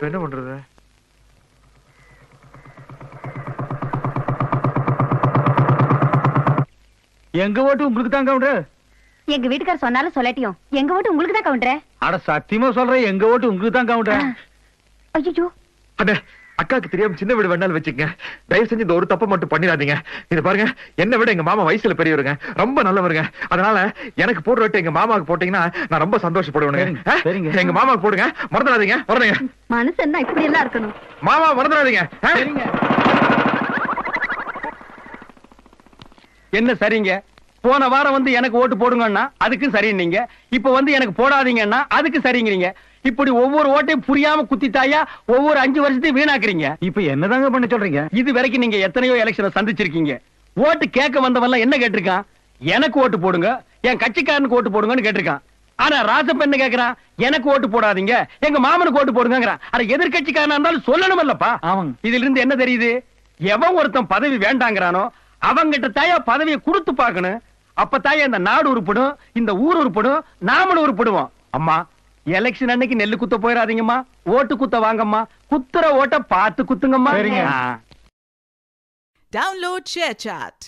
இப்ப என்ன பண்றது? எங்க ஓட்டு உங்களுக்கு தான் கவுண்டர். எங்க வீட்டுக்காரர் சொன்னாலும் சொல்லட்டியும் எங்க ஓட்டு உங்களுக்கு தான் கவுண்டர். அட சத்தியமா சொல்றேன், எங்க ஓட்டு உங்களுக்கு தான் கவுண்டர். ஐயோ அண்ணே, அக்காக்கு தெரியாம சின்ன வீடு வேணாலும் வச்சுக்கங்க. தயவு செஞ்சு இந்த ஒரு தப்பை மட்டும் பண்ணிடாதீங்க. இது பாருங்க, என்ன விட எங்க மாமா வயசுல பெரியவருங்க, ரொம்ப நல்லவருங்க. அதனால எனக்கு போடுற ஓட்டு எங்க மாமாவுக்கு போட்டீங்கன்னா நான் ரொம்ப சந்தோஷப்படுவேனுங்க. சரிங்க. எங்க மாமாவுக்கு போடுங்க, மறந்துடாதீங்க. வரணுங்க. மனுஷன் தான் இப்படி எல்லாம் இருக்கணும். மாமா மறந்துடாதீங்க. என்ன சரிங்க? போன வாரம் வந்து எனக்கு ஓட்டு போடுங்கன்னா அதுக்கு சரி, நீங்க இப்ப வந்து எனக்கு போடாதீங்கன்னா அதுக்கு சரிங்கிறீங்க. இப்படி ஒவ்வொரு ஓட்டையும் புரியாம குத்தித்தாயா ஒவ்வொரு 5 வருஷத்தையும் வீணாக்குறீங்க. இப்ப என்னதாங்க பண்ண சொல்றீங்க? இது வரைக்கும் நீங்க எத்தனையோ எலெக்ஷனை சந்திச்சிருக்கீங்க. ஓட்டு கேட்க வந்தவன் என்ன கேட்டிருக்கான்? எனக்கு ஓட்டு போடுங்க, என் கட்சிக்காரனுக்கு ஓட்டு போடுங்கன்னு கேட்டிருக்கான். ஆனா ராசப்ப என்ன கேக்குறான்? எனக்கு ஓட்டு போடாதீங்க, எங்க மாமனுக்கு ஓட்டு போடுங்கிறான். அட எதிர்கட்சிக்காரனா இருந்தாலும் சொல்லணும் இல்லப்பா. இதுல இருந்து என்ன தெரியுது? எவன் ஒருத்தன் பதவி வேண்டாங்கிறானோ அவங்கிட்ட தாயா பதவியை கொடுத்து பார்க்கணும். அப்ப தாயா இந்த நாடு உருப்படும், இந்த ஊர் உருப்படும், நாமளும் உருப்படுவோம். அம்மா, எலெக்ஷன் அன்னைக்கு நெல்லு குத்த போயிடாதீங்கம்மா, ஓட்டு குத்த வாங்கம்மா. குத்துற ஓட்ட பார்த்து குத்துங்கம்மா. Download ShareChat.